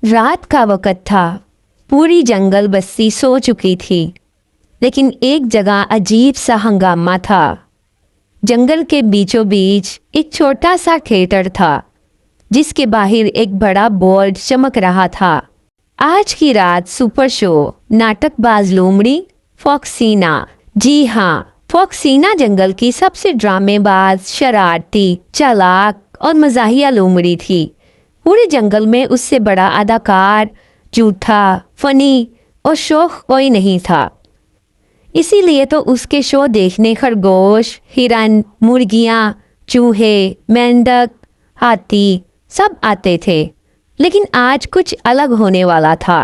रात का वक़्त था। पूरी जंगल बस्ती सो चुकी थी, लेकिन एक जगह अजीब सा हंगामा था। जंगल के बीचों बीच एक छोटा सा थिएटर था, जिसके बाहर एक बड़ा बोर्ड चमक रहा था। आज की रात सुपर शो, नाटकबाज लोमड़ी फॉक्सीना। जी हाँ, फॉक्सीना जंगल की सबसे ड्रामेबाज, शरारती, चालाक और मज़ाहिया लोमड़ी थी। पूरे जंगल में उससे बड़ा अदाकार, झूठा, फनी और शौक कोई नहीं था। इसीलिए तो उसके शो देखने खरगोश, हिरन, मुर्गियाँ, चूहे, मेंढक, हाथी सब आते थे। लेकिन आज कुछ अलग होने वाला था।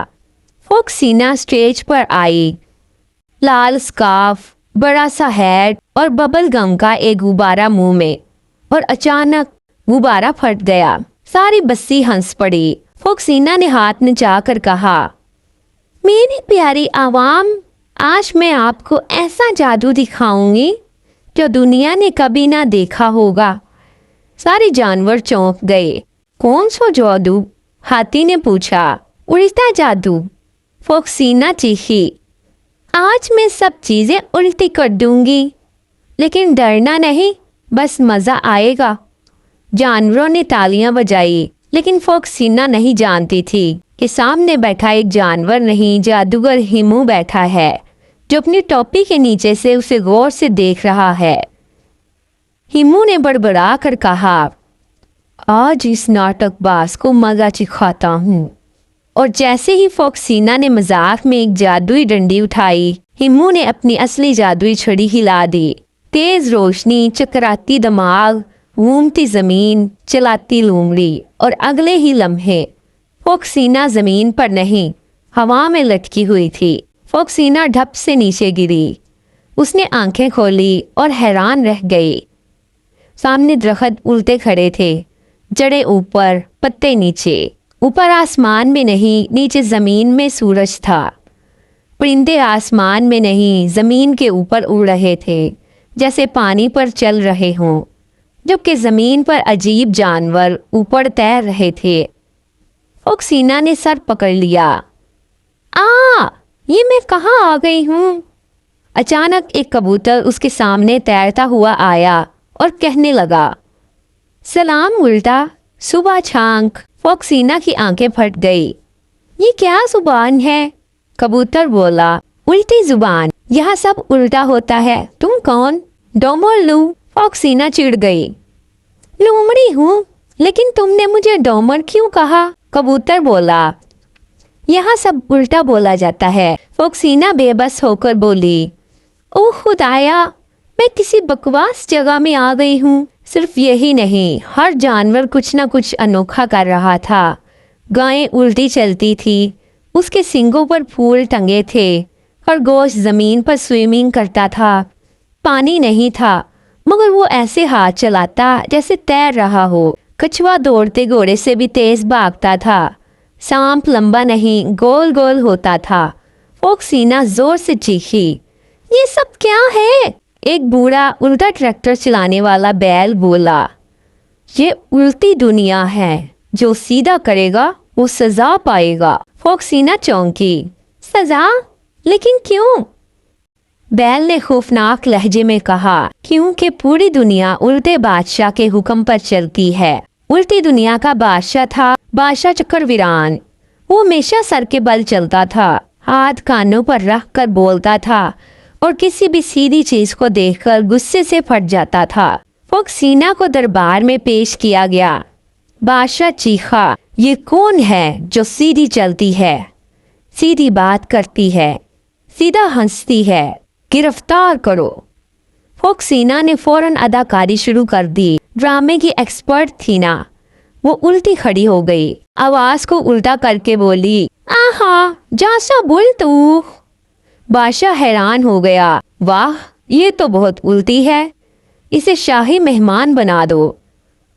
फॉक्सीना स्टेज पर आई, लाल स्कार्फ, बड़ा सा हैट और बबल गम का एक गुब्बारा मुंह में, और अचानक गुब्बारा फट गया। सारी बस्ती हंस पड़ी। फॉक्सीना ने हाथ नचाकर कहा, मेरी प्यारी आवाम, आज मैं आपको ऐसा जादू दिखाऊंगी जो दुनिया ने कभी ना देखा होगा। सारे जानवर चौंक गए। कौन सा जादू? हाथी ने पूछा। उल्टा जादू, फॉक्सीना चीखी। आज मैं सब चीजें उल्टी कर दूंगी, लेकिन डरना नहीं, बस मजा आएगा। जानवरों ने तालियां बजाई, लेकिन फॉक्सीना नहीं जानती थी कि सामने बैठा एक जानवर नहीं, जादूगर हिमू बैठा है, जो अपनी टोपी के नीचे से उसे गौर से देख रहा है। हिमू ने बड़बड़ा कर कहा, आज इस नाटकबाज को मजा चिखाता हूँ। और जैसे ही फॉक्सीना ने मजाक में एक जादुई डंडी उठाई, हिमू ने अपनी असली जादुई छड़ी हिला दी। तेज रोशनी, चकराती दिमाग, घूमती जमीन, चलाती लोमड़ी, और अगले ही लम्हे फॉक्सीना जमीन पर नहीं, हवा में लटकी हुई थी। फॉक्सीना ढप से नीचे गिरी। उसने आंखें खोली और हैरान रह गई। सामने दरख्त उल्टे खड़े थे, जड़ें ऊपर, पत्ते नीचे। ऊपर आसमान में नहीं, नीचे जमीन में सूरज था। परिंदे आसमान में नहीं, जमीन के ऊपर उड़ रहे थे, जैसे पानी पर चल रहे हों, जबकि जमीन पर अजीब जानवर ऊपर तैर रहे थे। फॉक्सीना ने सर पकड़ लिया। ये मैं कहाँ आ गई हूँ? अचानक एक कबूतर उसके सामने तैरता हुआ आया और कहने लगा, सलाम उल्टा, सुबह छांक। फॉक्सीना की आंखें फट गई। ये क्या जुबान है? कबूतर बोला, उल्टी जुबान, यहाँ सब उल्टा होता है। तुम कौन? डोमरलू। फॉक्सीना चिढ़ गई। लोमड़ी हूँ, लेकिन तुमने मुझे डोमर क्यों कहा? कबूतर बोला, यहाँ सब उल्टा बोला जाता है। फॉक्सीना बेबस होकर बोली, ओह खुदाया, मैं किसी बकवास जगह में आ गई हूँ। सिर्फ यही नहीं, हर जानवर कुछ ना कुछ अनोखा कर रहा था। गायें उल्टी चलती थी, उसके सींगों पर फूल टंगे थे। खरगोश जमीन पर स्विमिंग करता था। पानी नहीं था, मगर वो ऐसे हाथ चलाता जैसे तैर रहा हो। कछुआ दौड़ते घोड़े से भी तेज भागता था। सांप लंबा नहीं, गोल गोल होता था। फॉक्सीना जोर से चीखी, ये सब क्या है? एक बूढ़ा उल्टा ट्रैक्टर चलाने वाला बैल बोला, ये उल्टी दुनिया है, जो सीधा करेगा वो सजा पाएगा। फॉक्सीना चौंकी। सजा? लेकिन क्यों? बैल ने खौफनाक लहजे में कहा, क्योंकि पूरी दुनिया उल्टे बादशाह के हुक्म पर चलती है। उल्टी दुनिया का बादशाह था बादशाह चक्रवीरान। वो हमेशा सर के बल चलता था, हाथ कानों पर रख कर बोलता था, और किसी भी सीधी चीज को देखकर गुस्से से फट जाता था। फॉक्सीना को दरबार में पेश किया गया। बादशाह चीखा, ये कौन है जो सीधी चलती है, सीधी बात करती है, सीधा हंसती है? गिरफ्तार करो। फॉक्सीना ने फौरन अदाकारी शुरू कर दी। ड्रामे की एक्सपर्ट थी ना, वो उल्टी खड़ी हो गई, आवाज को उल्टा करके बोली, आहा जासा बोल तू। बादशाह हैरान हो गया। वाह, ये तो बहुत उल्टी है, इसे शाही मेहमान बना दो।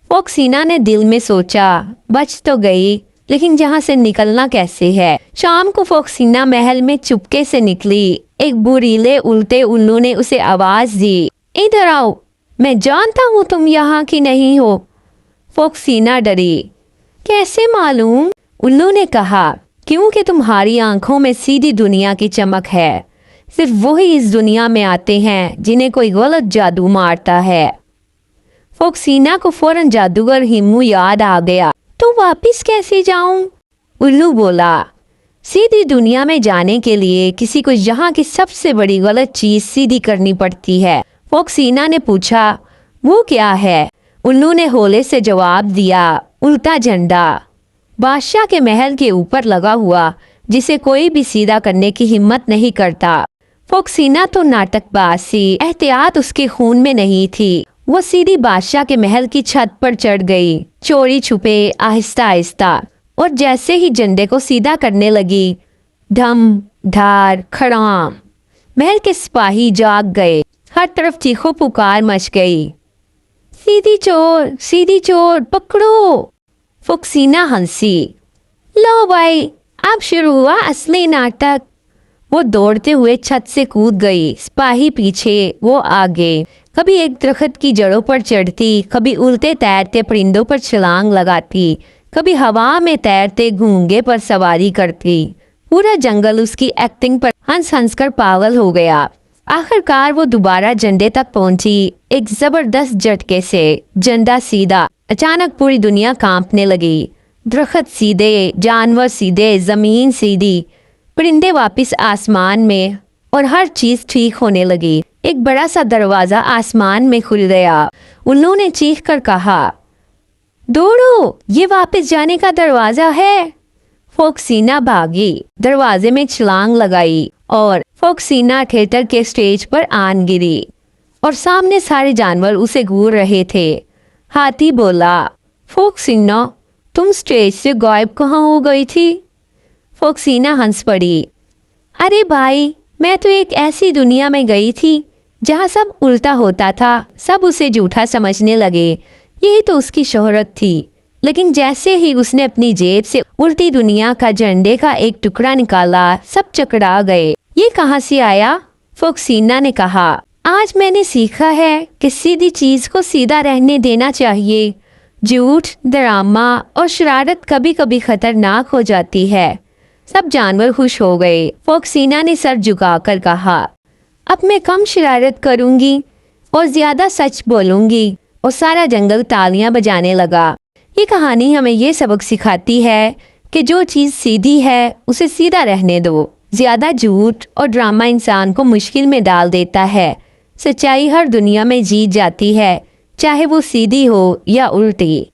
फॉक्सीना ने दिल में सोचा, बच तो गई, लेकिन जहाँ से निकलना कैसे है? शाम को फॉक्सीना महल में चुपके से निकली। एक बुरीले उल्टे उल्लू ने उसे आवाज दी, इधर आओ, मैं जानता हूँ तुम यहाँ की नहीं हो। फॉक्सीना डरी। कैसे मालूम? उल्लू ने कहा, क्योंकि तुम्हारी आंखों में सीधी दुनिया की चमक है। सिर्फ वही इस दुनिया में आते हैं जिन्हें कोई गलत जादू मारता है। फोक्सीना को फौरन जादूगर हिम्मू याद आ गया। तो वापिस कैसे जाऊं? उल्लू बोला, सीधी दुनिया में जाने के लिए किसी को यहाँ की सबसे बड़ी गलत चीज सीधी करनी पड़ती है। फोक्सीना ने पूछा, वो क्या है? उल्लू ने होले से जवाब दिया, उल्टा झंडा, बादशाह के महल के ऊपर लगा हुआ, जिसे कोई भी सीधा करने की हिम्मत नहीं करता। फोक्सीना तो नाटकबाज सी, एहतियात उसके खून में नहीं थी। वो सीधी बादशाह के महल की छत पर चढ़ गई, चोरी छुपे, आहिस्ता आहिस्ता, और जैसे ही झंडे को सीधा करने लगी, धम धार खड़ाम, महल के सिपाही जाग गए। हर तरफ चीखो पुकार मच गई, सीधी चोर पकड़ो। फोक्सीना हंसी, लो भाई, अब शुरू हुआ असली नाटक। वो दौड़ते हुए छत से कूद गई, सिपाही पीछे, वो आगे। कभी एक दरख्त की जड़ों पर चढ़ती, कभी उल्टे तैरते परिंदों पर छलांग लगाती, कभी हवा में तैरते घोंगे पर सवारी करती। पूरा जंगल उसकी एक्टिंग पर हंस हंस कर पागल हो गया। आखिरकार वो दोबारा झंडे तक पहुंची। एक जबरदस्त झटके से झंडा सीधा। अचानक पूरी दुनिया कांपने लगी। दरख्त सीधे, जानवर सीधे, जमीन सीधी, परिंदे वापस आसमान में, और हर चीज ठीक होने लगी। एक बड़ा सा दरवाजा आसमान में खुल गया। उल्लू ने चीख कर कहा, दौड़ो, ये वापस जाने का दरवाजा है। फोक्सीना भागी, दरवाजे में छलांग लगाई, और फोक्सीना थिएटर के स्टेज पर आन गिरी, और सामने सारे जानवर उसे घूर रहे थे। हाथी बोला, फोक्सीना, तुम स्टेज से गायब कहाँ हो गई थी? फोक्सीना हंस पड़ी, अरे भाई, मैं तो एक ऐसी दुनिया में गई थी जहाँ सब उल्टा होता था। सब उसे झूठा समझने लगे, यही तो उसकी शोहरत थी। लेकिन जैसे ही उसने अपनी जेब से उल्टी दुनिया का झंडे का एक टुकड़ा निकाला, सब चकरा गए। ये कहाँ से आया? फोक्सीना ने कहा, आज मैंने सीखा है कि सीधी चीज को सीधा रहने देना चाहिए। झूठ, ड्रामा और शरारत कभी कभी खतरनाक हो जाती है। सब जानवर खुश हो गए। फोक्सीना ने सर झुकाकर कहा, अब मैं कम शरारत करूंगी और ज्यादा सच बोलूंगी। और सारा जंगल तालियां बजाने लगा। ये कहानी हमें ये सबक सिखाती है कि जो चीज़ सीधी है उसे सीधा रहने दो। ज्यादा झूठ और ड्रामा इंसान को मुश्किल में डाल देता है। सच्चाई हर दुनिया में जीत जाती है, चाहे वो सीधी हो या उल्टी।